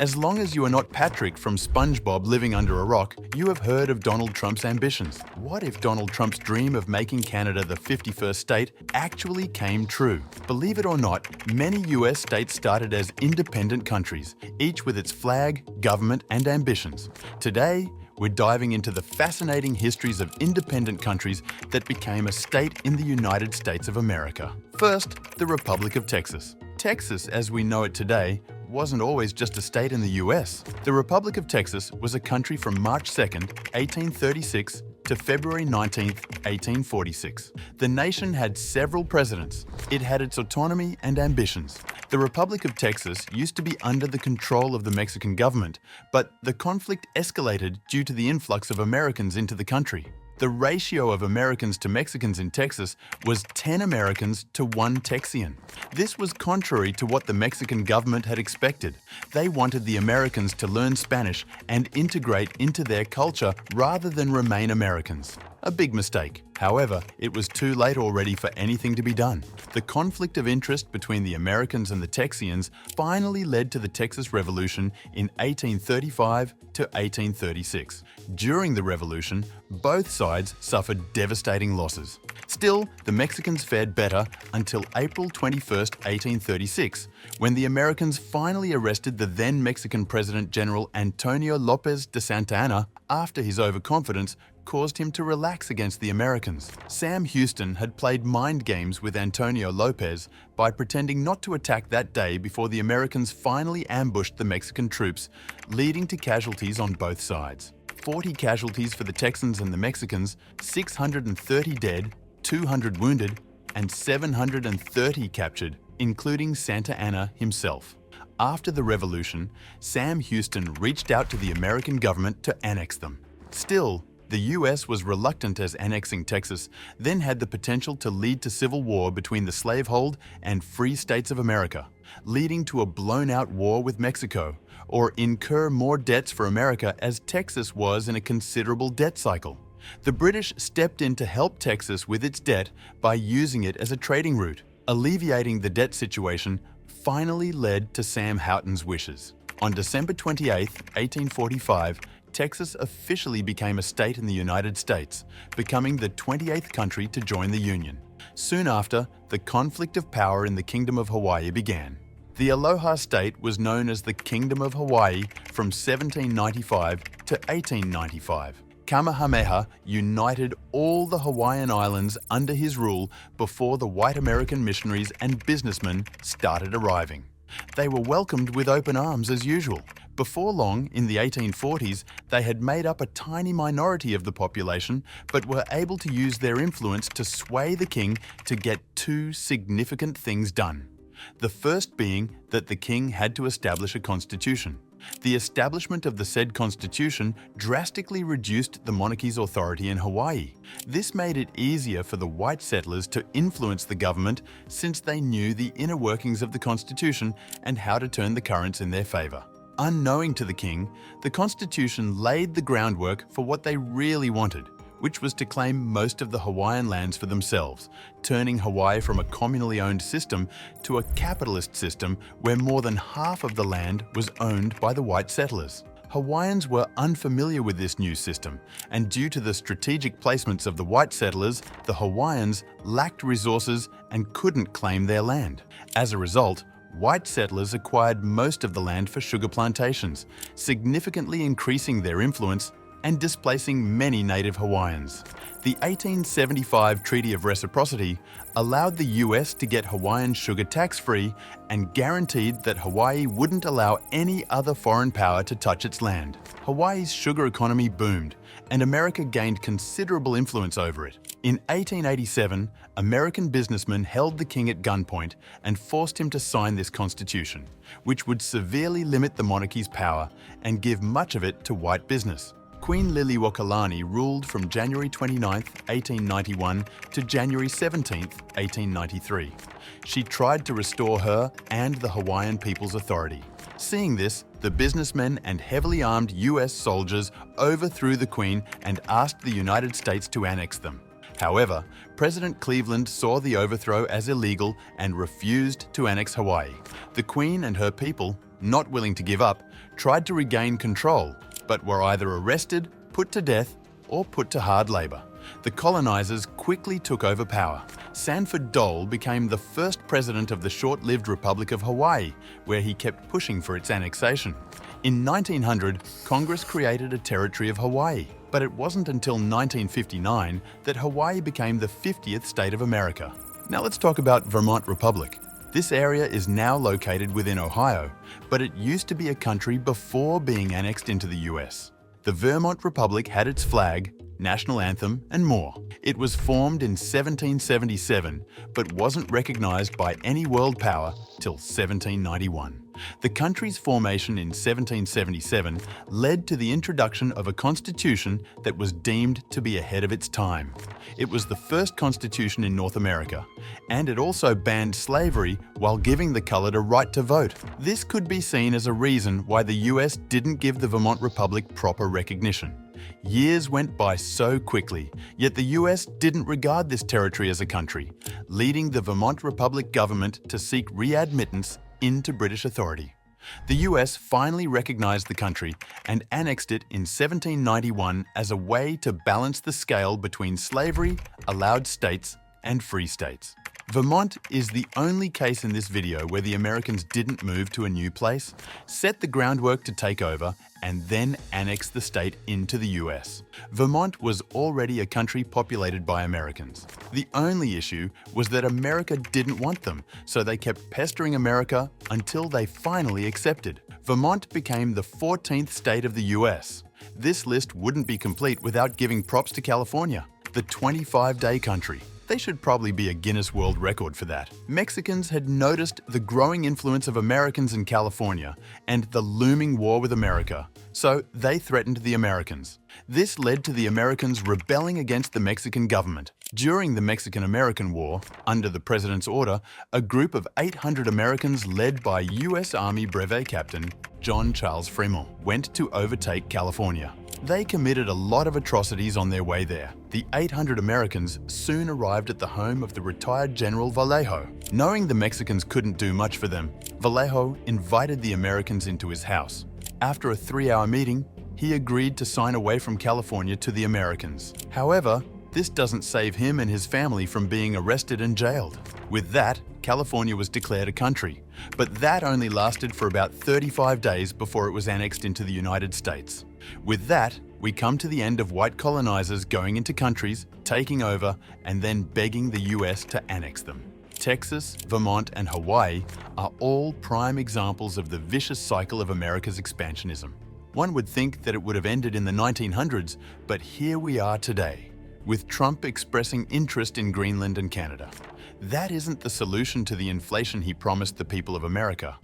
As long as you are not Patrick from SpongeBob living under a rock, you have heard of Donald Trump's ambitions. What if Donald Trump's dream of making Canada the 51st state actually came true? Believe it or not, many US states started as independent countries, each with its flag, government, and ambitions. Today, we're diving into the fascinating histories of independent countries that became a state in the United States of America. First, the Republic of Texas. Texas, as we know it today, wasn't always just a state in the US. The Republic of Texas was a country from March 2nd, 1836 to February 19th, 1846. The nation had several presidents. It had its autonomy and ambitions. The Republic of Texas used to be under the control of the Mexican government, but the conflict escalated due to the influx of Americans into the country. The ratio of Americans to Mexicans in Texas was 10 Americans to 1 Texian. This was contrary to what the Mexican government had expected. They wanted the Americans to learn Spanish and integrate into their culture rather than remain Americans. A big mistake. However, it was too late already for anything to be done. The conflict of interest between the Americans and the Texians finally led to the Texas Revolution in 1835 to 1836. During the Revolution, both sides suffered devastating losses. Still, the Mexicans fared better until April 21, 1836, when the Americans finally arrested the then Mexican President General Antonio López de Santa Anna after his overconfidence caused him to relax against the Americans. Sam Houston had played mind games with Antonio López by pretending not to attack that day before the Americans finally ambushed the Mexican troops, leading to casualties on both sides. 40 casualties for the Texans and the Mexicans, 630 dead, 200 wounded, and 730 captured, including Santa Anna himself. After the revolution, Sam Houston reached out to the American government to annex them. Still, the US was reluctant, as annexing Texas then had the potential to lead to civil war between the slavehold and free states of America, leading to a blown-out war with Mexico, or incur more debts for America as Texas was in a considerable debt cycle. The British stepped in to help Texas with its debt by using it as a trading route. Alleviating the debt situation finally led to Sam Houghton's wishes. On December 28, 1845, Texas officially became a state in the United States, becoming the 28th country to join the Union. Soon after, the conflict of power in the Kingdom of Hawaii began. The Aloha State was known as the Kingdom of Hawaii from 1795 to 1895. Kamehameha united all the Hawaiian Islands under his rule before the white American missionaries and businessmen started arriving. They were welcomed with open arms as usual. Before long, in the 1840s, they had made up a tiny minority of the population, but were able to use their influence to sway the king to get two significant things done. The first being that the king had to establish a constitution. The establishment of the said constitution drastically reduced the monarchy's authority in Hawaii. This made it easier for the white settlers to influence the government since they knew the inner workings of the constitution and how to turn the currents in their favor. Unknowing to the king, the constitution laid the groundwork for what they really wanted, which was to claim most of the Hawaiian lands for themselves, turning Hawaii from a communally owned system to a capitalist system where more than half of the land was owned by the white settlers. Hawaiians were unfamiliar with this new system, and due to the strategic placements of the white settlers, the Hawaiians lacked resources and couldn't claim their land. As a result, white settlers acquired most of the land for sugar plantations, significantly increasing their influence and displacing many native Hawaiians. The 1875 Treaty of Reciprocity allowed the US to get Hawaiian sugar tax-free and guaranteed that Hawaii wouldn't allow any other foreign power to touch its land. Hawaii's sugar economy boomed, and America gained considerable influence over it. In 1887, American businessmen held the king at gunpoint and forced him to sign this constitution, which would severely limit the monarchy's power and give much of it to white business. Queen Liliuokalani ruled from January 29, 1891 to January 17, 1893. She tried to restore her and the Hawaiian people's authority. Seeing this, the businessmen and heavily armed US soldiers overthrew the Queen and asked the United States to annex them. However, President Cleveland saw the overthrow as illegal and refused to annex Hawaii. The Queen and her people not willing to give up, tried to regain control, but were either arrested, put to death, or put to hard labor. The colonizers quickly took over power. Sanford Dole became the first president of the short-lived Republic of Hawaii, where he kept pushing for its annexation. In 1900, Congress created a territory of Hawaii, but it wasn't until 1959 that Hawaii became the 50th state of America. Now let's talk about Vermont Republic. This area is now located within Ohio, but it used to be a country before being annexed into the US. The Vermont Republic had its flag, national anthem, and more. It was formed in 1777, but wasn't recognized by any world power till 1791. The country's formation in 1777 led to the introduction of a constitution that was deemed to be ahead of its time. It was the first constitution in North America, and it also banned slavery while giving the colored a right to vote. This could be seen as a reason why the US didn't give the Vermont Republic proper recognition. Years went by so quickly, yet the US didn't regard this territory as a country, leading the Vermont Republic government to seek readmittance into British authority. The US finally recognized the country and annexed it in 1791 as a way to balance the scale between slavery, allowed states, and free states. Vermont is the only case in this video where the Americans didn't move to a new place, set the groundwork to take over, and then annex the state into the US. Vermont was already a country populated by Americans. The only issue was that America didn't want them, so they kept pestering America until they finally accepted. Vermont became the 14th state of the US. This list wouldn't be complete without giving props to California, the 25-day country. They should probably be a Guinness World Record for that. Mexicans had noticed the growing influence of Americans in California and the looming war with America, so they threatened the Americans. This led to the Americans rebelling against the Mexican government. During the Mexican-American War, under the president's order, a group of 800 Americans led by U.S. Army Brevet Captain John Charles Fremont went to overtake California. They committed a lot of atrocities on their way there. The 800 Americans soon arrived at the home of the retired General Vallejo. Knowing the Mexicans couldn't do much for them, Vallejo invited the Americans into his house. After a 3-hour meeting, he agreed to sign away from California to the Americans. However, this doesn't save him and his family from being arrested and jailed. With that, California was declared a country, but that only lasted for about 35 days before it was annexed into the United States. With that, we come to the end of white colonizers going into countries, taking over, and then begging the US to annex them. Texas, Vermont, and Hawaii are all prime examples of the vicious cycle of America's expansionism. One would think that it would have ended in the 1900s, but here we are today, with Trump expressing interest in Greenland and Canada. That isn't the solution to the inflation he promised the people of America.